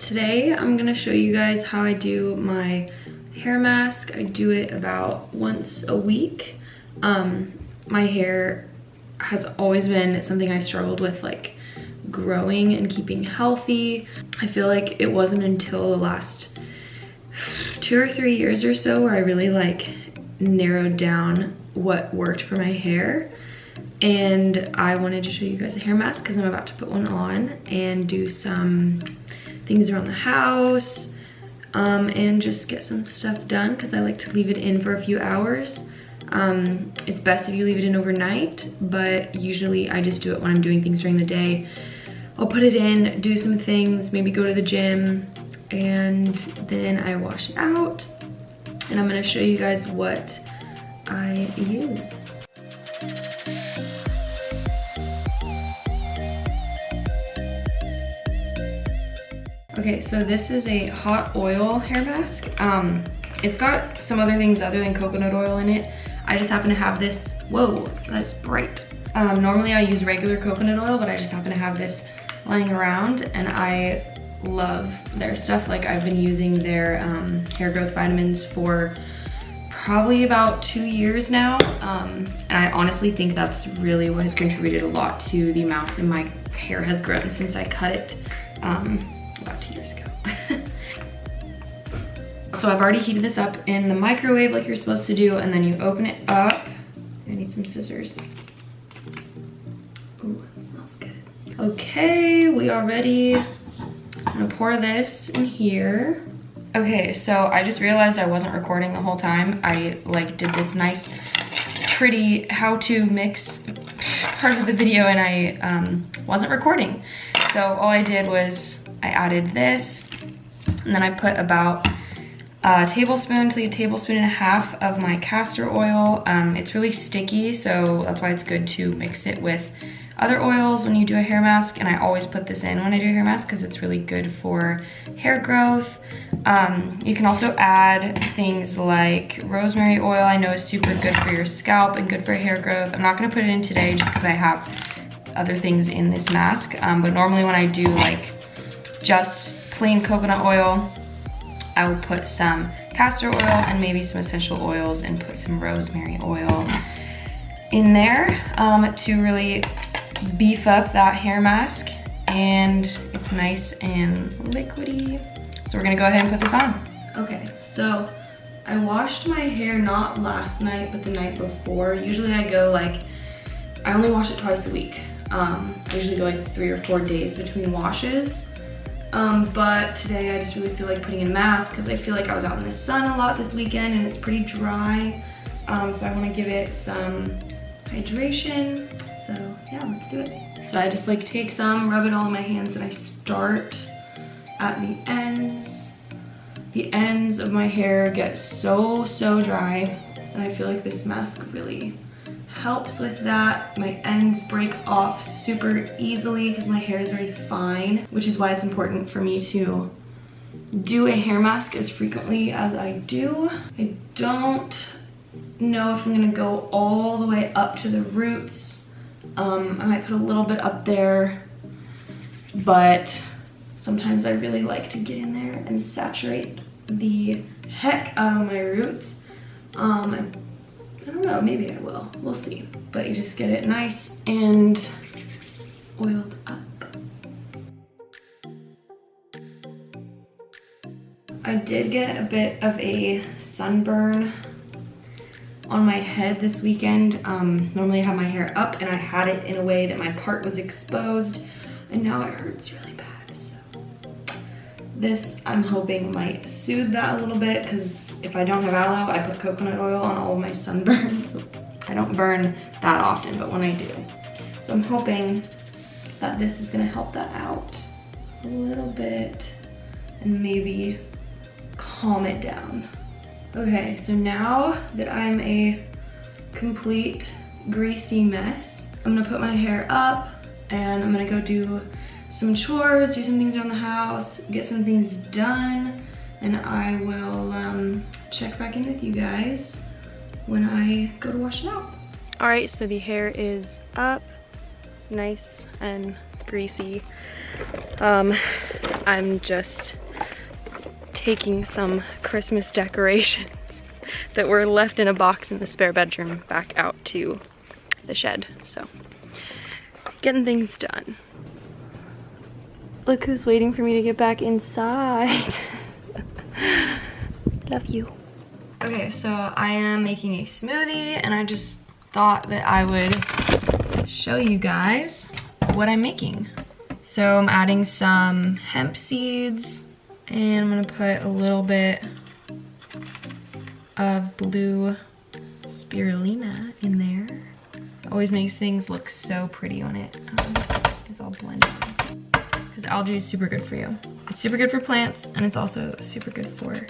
today I'm gonna show you guys how I do my hair mask. I do it about once a week. My hair has always been something I struggled with, like growing and keeping healthy. I feel like it wasn't until the last 2 or 3 years or so where I really like narrowed down what worked for my hair. And I wanted to show you guys a hair mask because I'm about to put one on and do some things around the house and just get some stuff done because I like to leave it in for a few hours. It's best if you leave it in overnight, but usually I just do it when I'm doing things during the day. I'll put it in, do some things, maybe go to the gym, and then I wash it out. And I'm gonna show you guys what I use. Okay, so this is a hot oil hair mask. It's got some other things other than coconut oil in it. I just happen to have this. Whoa, that's bright. Normally I use regular coconut oil, but I just happen to have this lying around, and I love their stuff. Like, I've been using their hair growth vitamins for probably about 2 years now. And I honestly think that's really what has contributed a lot to the amount that my hair has grown since I cut it about 2 years ago. So I've already heated this up in the microwave like you're supposed to do, and then you open it up. I need some scissors. Ooh, that smells good. Okay, we are ready. I'm gonna pour this in here. Okay, so I just realized I wasn't recording the whole time. I like did this nice, pretty how-to mix part of the video, and I wasn't recording. So all I did was I added this, and then I put about a tablespoon to a tablespoon and a half of my castor oil. It's really sticky, so that's why it's good to mix it with other oils when you do a hair mask. And I always put this in when I do a hair mask because it's really good for hair growth. You can also add things like rosemary oil. I know is super good for your scalp and good for hair growth. I'm not gonna put it in today just because I have other things in this mask. But normally when I do like just plain coconut oil, I will put some castor oil and maybe some essential oils and put some rosemary oil in there to really beef up that hair mask, and it's nice and liquidy. So we're gonna go ahead and put this on. Okay, so I washed my hair not last night, but the night before. Usually I only wash it twice a week. I usually go like 3 or 4 days between washes. But today I just really feel like putting in a mask because I feel like I was out in the sun a lot this weekend and it's pretty dry. So I want to give it some hydration. So yeah, let's do it. So I just like take some, rub it all in my hands, and I start at the ends. The ends of my hair get so dry, and I feel like this mask really helps with that. My ends break off super easily because my hair is very fine, which is why it's important for me to do a hair mask as frequently as I do. I don't know if I'm gonna go all the way up to the roots. I might put a little bit up there, but sometimes I really like to get in there and saturate the heck out of my roots. I don't know, maybe I will. We'll see. But you just get it nice and oiled up. I did get a bit of a sunburn on my head this weekend. Normally I have my hair up, and I had it in a way that my part was exposed, and now it hurts really bad. So this, I'm hoping, might soothe that a little bit, because if I don't have aloe, I put coconut oil on all of my sunburns. I don't burn that often, but when I do. So I'm hoping that this is gonna help that out a little bit and maybe calm it down. Okay, so now that I'm a complete greasy mess, I'm gonna put my hair up and I'm gonna go do some chores, do some things around the house, get some things done, and I will check back in with you guys when I go to wash it out. All right, so the hair is up, nice and greasy. I'm just taking some Christmas decorations that were left in a box in the spare bedroom back out to the shed. So, getting things done. Look who's waiting for me to get back inside. Love you. Okay, so I am making a smoothie and I just thought that I would show you guys what I'm making. So I'm adding some hemp seeds and I'm gonna put a little bit of blue spirulina in there. It always makes things look so pretty when it is all blended. Because algae is super good for you. It's super good for plants and it's also super good for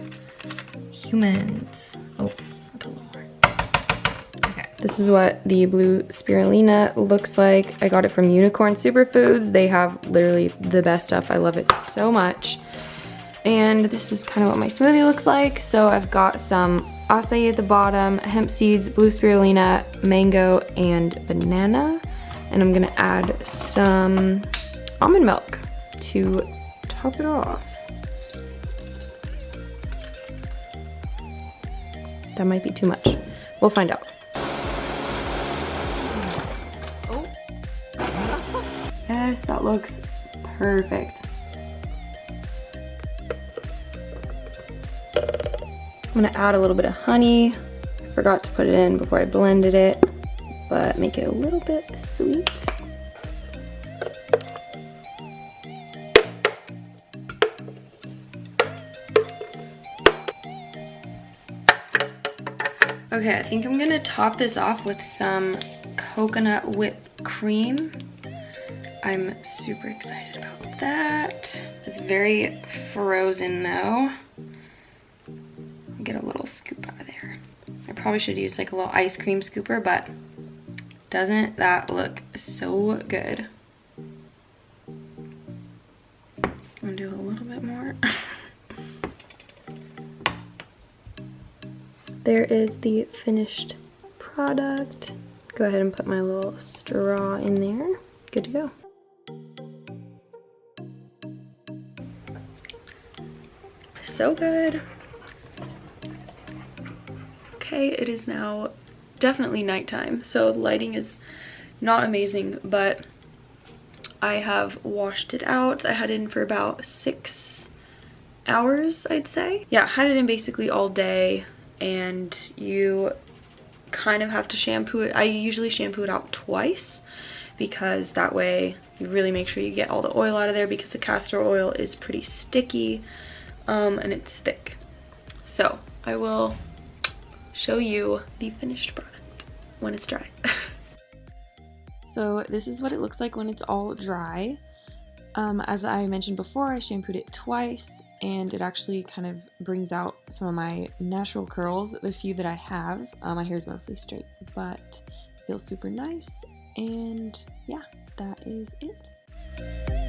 humans. Oh, I'll put a little more. Okay. This is what the blue spirulina looks like. I got it from Unicorn Superfoods. They have literally the best stuff. I love it so much. And this is kind of what my smoothie looks like. So I've got some acai at the bottom, hemp seeds, blue spirulina, mango, and banana. And I'm gonna add some almond milk to top it off. That might be too much. We'll find out. Oh. Yes, that looks perfect. I'm gonna add a little bit of honey. I forgot to put it in before I blended it, but make it a little bit sweet. Okay, I think I'm gonna top this off with some coconut whipped cream. I'm super excited about that. It's very frozen though. Get a little scoop out of there. I probably should use like a little ice cream scooper, but doesn't that look so good? I'm gonna do a little bit more. There is the finished product. Go ahead and put my little straw in there. Good to go. So good. Okay, it is now definitely nighttime, so the lighting is not amazing, but I have washed it out. I had it in for about 6 hours, I'd say. Yeah, had it in basically all day, and you kind of have to shampoo it. I usually shampoo it out twice because that way you really make sure you get all the oil out of there, because the castor oil is pretty sticky and it's thick. So I will show you the finished product when it's dry. So this is what it looks like when it's all dry. As I mentioned before, I shampooed it twice and it actually kind of brings out some of my natural curls, the few that I have. My hair is mostly straight, but feels super nice. And yeah, that is it.